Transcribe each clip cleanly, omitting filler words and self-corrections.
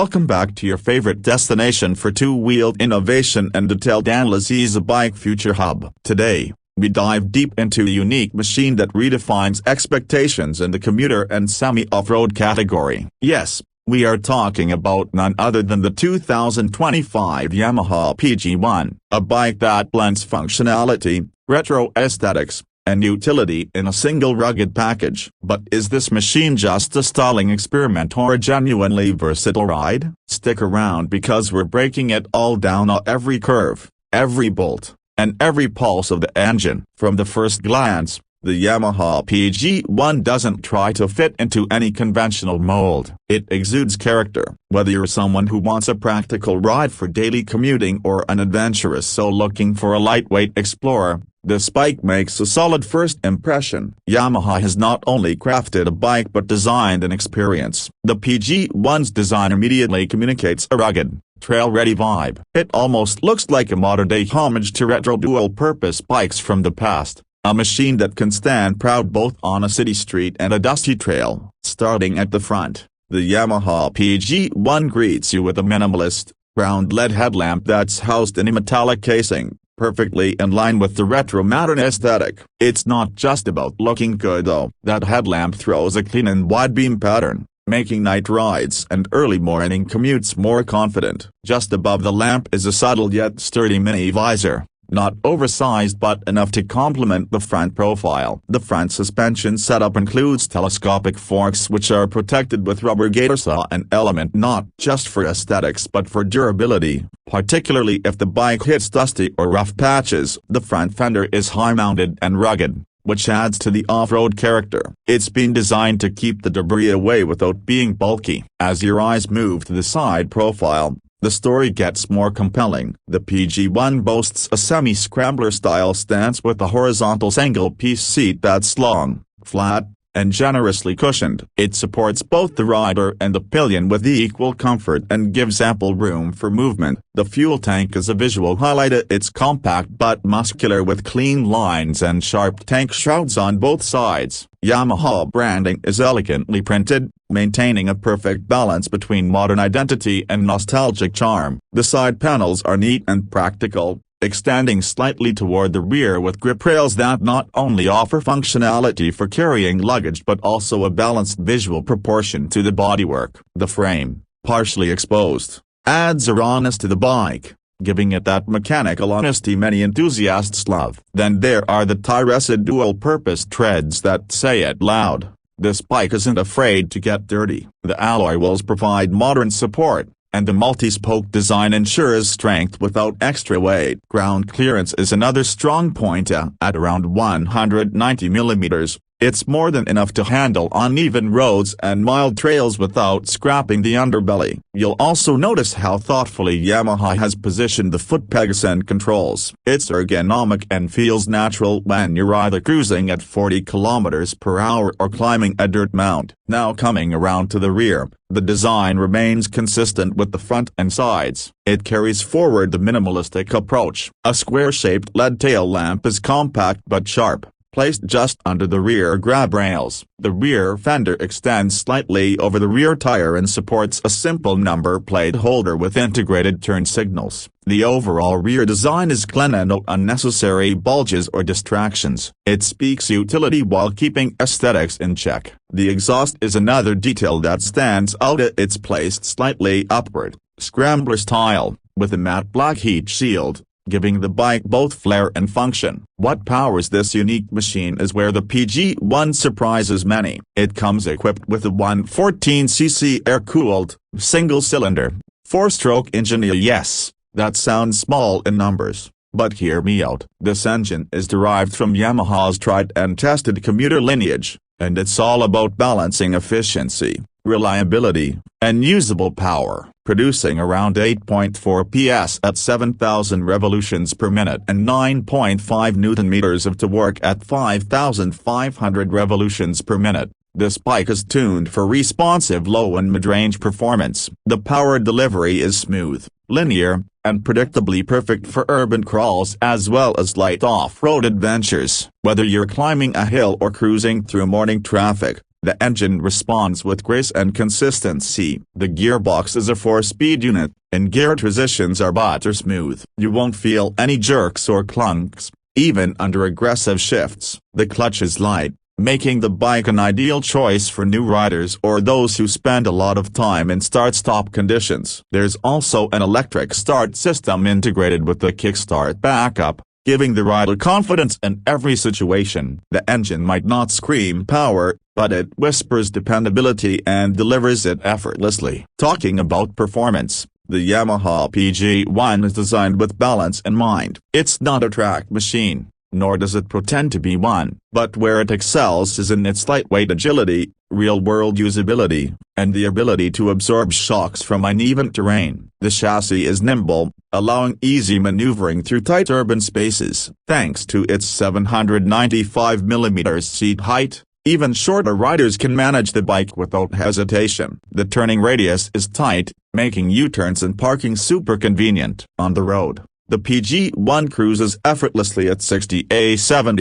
Welcome back to your favorite destination for two-wheeled innovation and detailed analysis, a bike future hub. Today, we dive deep into a unique machine that redefines expectations in the commuter and semi-off-road category. Yes, we are talking about none other than the 2025 Yamaha PG-1, a bike that blends functionality, retro aesthetics, and utility in a single rugged package. But is this machine just a stalling experiment or a genuinely versatile ride? Stick around because we're breaking it all down on every curve, every bolt, and every pulse of the engine. From the first glance, the Yamaha PG-1 doesn't try to fit into any conventional mold. It exudes character. Whether you're someone who wants a practical ride for daily commuting or an adventurous soul looking for a lightweight explorer, this bike makes a solid first impression. Yamaha has not only crafted a bike but designed an experience. The PG-1's design immediately communicates a rugged, trail-ready vibe. It almost looks like a modern-day homage to retro dual-purpose bikes from the past. A machine that can stand proud both on a city street and a dusty trail. Starting at the front, the Yamaha PG-1 greets you with a minimalist, round LED headlamp that's housed in a metallic casing, perfectly in line with the retro modern aesthetic. It's not just about looking good though. That headlamp throws a clean and wide beam pattern, making night rides and early morning commutes more confident. Just above the lamp is a subtle yet sturdy mini visor. Not oversized but enough to complement the front profile. The front suspension setup includes telescopic forks which are protected with rubber gator saw, an element not just for aesthetics but for durability, particularly if the bike hits dusty or rough patches. The front fender is high-mounted and rugged, which adds to the off-road character. It's been designed to keep the debris away without being bulky. As your eyes move to the side profile, the story gets more compelling. The PG-1 boasts a semi-scrambler style stance with a horizontal single-piece seat that's long, flat, and generously cushioned. It supports both the rider and the pillion with equal comfort and gives ample room for movement. The fuel tank is a visual highlight. It's compact but muscular with clean lines and sharp tank shrouds on both sides. Yamaha branding is elegantly printed, maintaining a perfect balance between modern identity and nostalgic charm. The side panels are neat and practical, extending slightly toward the rear with grip rails that not only offer functionality for carrying luggage but also a balanced visual proportion to the bodywork. The frame, partially exposed, adds a rawness to the bike, giving it that mechanical honesty many enthusiasts love. Then there are the Tittle dual-purpose treads that say it loud. This bike isn't afraid to get dirty. The alloy wheels provide modern support, and the multi-spoke design ensures strength without extra weight. Ground clearance is another strong point. At around 190 mm, it's more than enough to handle uneven roads and mild trails without scrapping the underbelly. You'll also notice how thoughtfully Yamaha has positioned the foot pegs and controls. It's ergonomic and feels natural when you're either cruising at 40 km/h or climbing a dirt mount. Now coming around to the rear, the design remains consistent with the front and sides. It carries forward the minimalistic approach. A square-shaped LED tail lamp is compact but sharp, placed just under the rear grab rails. The rear fender extends slightly over the rear tire and supports a simple number plate holder with integrated turn signals. The overall rear design is clean and no unnecessary bulges or distractions. It speaks utility while keeping aesthetics in check. The exhaust is another detail that stands out. It's placed slightly upward, Scrambler style, with a matte black heat shield, giving the bike both flair and function. What powers this unique machine is where the PG-1 surprises many. It comes equipped with a 114cc air-cooled, single-cylinder, 4-stroke engine. Yes, that sounds small in numbers, but hear me out. This engine is derived from Yamaha's tried and tested commuter lineage, and it's all about balancing efficiency, reliability, and usable power, producing around 8.4 PS at 7,000 revolutions per minute and 9.5 Nm of torque at 5,500 revolutions per minute. This bike is tuned for responsive low and mid-range performance. The power delivery is smooth, linear, and predictably perfect for urban crawls as well as light off-road adventures. Whether you're climbing a hill or cruising through morning traffic, The engine responds with grace and consistency. The gearbox is a 4-speed unit, and gear transitions are butter smooth. You won't feel any jerks or clunks, even under aggressive shifts. The clutch is light, making the bike an ideal choice for new riders or those who spend a lot of time in start-stop conditions. There's also an electric start system integrated with the kickstart backup, giving the rider confidence in every situation. The engine might not scream power, but it whispers dependability and delivers it effortlessly. Talking about performance, the Yamaha PG-1 is designed with balance in mind. It's not a track machine, nor does it pretend to be one, but where it excels is in its lightweight agility, real-world usability, and the ability to absorb shocks from uneven terrain. The chassis is nimble, allowing easy maneuvering through tight urban spaces. Thanks to its 795mm seat height, even shorter riders can manage the bike without hesitation. The turning radius is tight, making U-turns and parking super convenient. On the road, the PG-1 cruises effortlessly at 70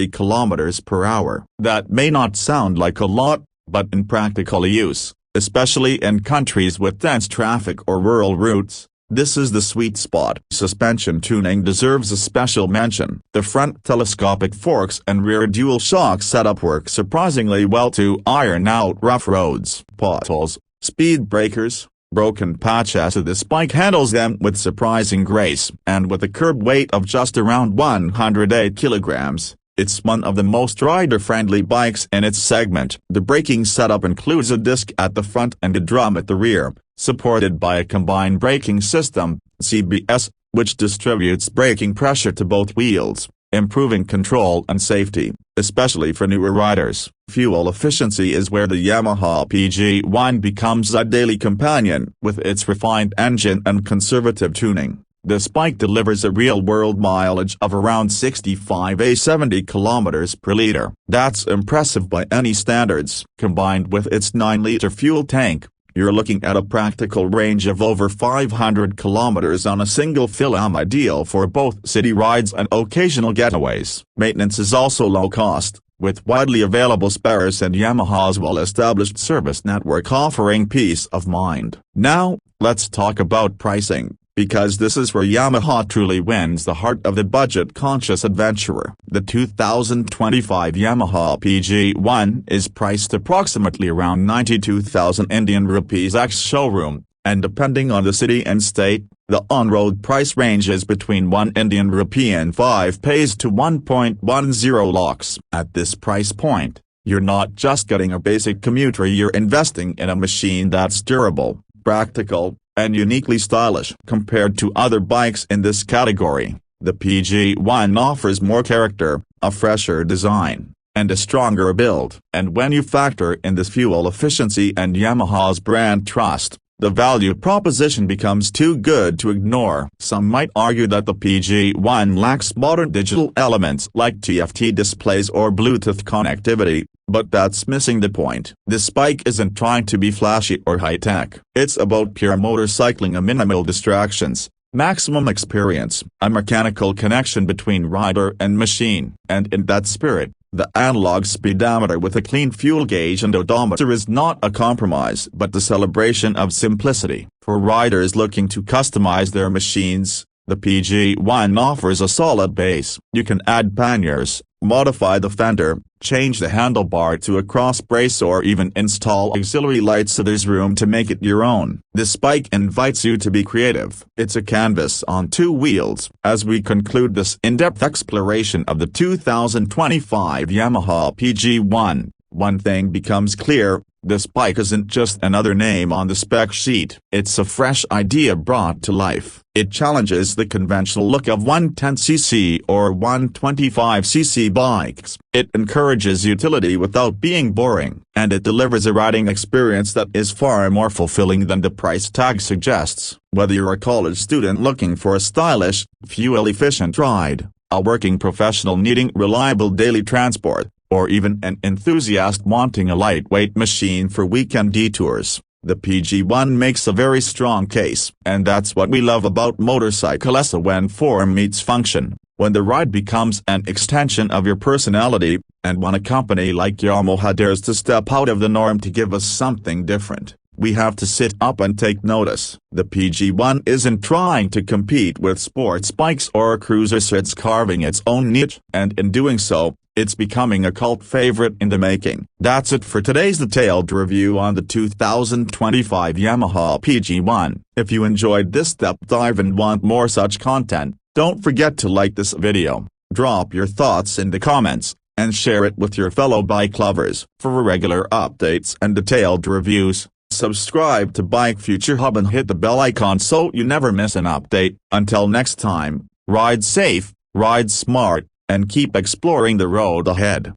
km/h. That may not sound like a lot, but in practical use, especially in countries with dense traffic or rural routes, this is the sweet spot. Suspension tuning deserves a special mention. The front telescopic forks and rear dual shock setup work surprisingly well to iron out rough roads, potholes, speed breakers, broken patches. This bike handles them with surprising grace, and with a curb weight of just around 108 kilograms, it's one of the most rider-friendly bikes in its segment. The braking setup includes a disc at the front and a drum at the rear, supported by a combined braking system, CBS, which distributes braking pressure to both wheels, improving control and safety, especially for newer riders. Fuel efficiency is where the Yamaha PG-1 becomes a daily companion. With its refined engine and conservative tuning, this bike delivers a real-world mileage of around 65–70 km/L. That's impressive by any standards. Combined with its 9-liter fuel tank, you're looking at a practical range of over 500 kilometers on a single fill, ideal for both city rides and occasional getaways. Maintenance is also low cost, with widely available spares and Yamaha's well-established service network offering peace of mind. Now, let's talk about pricing, because this is where Yamaha truly wins the heart of the budget-conscious adventurer. The 2025 Yamaha PG-1 is priced approximately around 92,000 Indian rupees ex-showroom, and depending on the city and state, the on-road price ranges between 1 Indian rupee and 5 paise to 1.10 lakhs. At this price point, you're not just getting a basic commuter, you're investing in a machine that's durable, practical, and uniquely stylish. Compared to other bikes in this category, the PG-1 offers more character, a fresher design, and a stronger build. And when you factor in this fuel efficiency and Yamaha's brand trust, the value proposition becomes too good to ignore. Some might argue that the PG-1 lacks modern digital elements like TFT displays or Bluetooth connectivity, but that's missing the point. This bike isn't trying to be flashy or high-tech. It's about pure motorcycling and minimal distractions, maximum experience, a mechanical connection between rider and machine. And in that spirit, the analog speedometer with a clean fuel gauge and odometer is not a compromise but the celebration of simplicity. For riders looking to customize their machines, the PG-1 offers a solid base. You can add panniers, modify the fender, change the handlebar to a cross brace, or even install auxiliary lights so there's room to make it your own. This bike invites you to be creative. It's a canvas on 2 wheels. As we conclude this in-depth exploration of the 2025 Yamaha PG-1, one thing becomes clear: this bike isn't just another name on the spec sheet. It's a fresh idea brought to life. It challenges the conventional look of 110cc or 125cc bikes. It encourages utility without being boring. And it delivers a riding experience that is far more fulfilling than the price tag suggests. Whether you're a college student looking for a stylish, fuel-efficient ride, a working professional needing reliable daily transport, or even an enthusiast wanting a lightweight machine for weekend detours, the PG-1 makes a very strong case. And that's what we love about motorcycles: when form meets function, when the ride becomes an extension of your personality, And when a company like Yamaha dares to step out of the norm to give us something different, we have to sit up and take notice. The PG-1 isn't trying to compete with sports bikes or cruisers, it's carving its own niche, and in doing so, it's becoming a cult favorite in the making. That's it for today's detailed review on the 2025 Yamaha PG-1. If you enjoyed this deep dive and want more such content, don't forget to like this video, drop your thoughts in the comments, and share it with your fellow bike lovers. For regular updates and detailed reviews, subscribe to Bike Future Hub and hit the bell icon so you never miss an update. Until next time, ride safe, ride smart, and keep exploring the road ahead.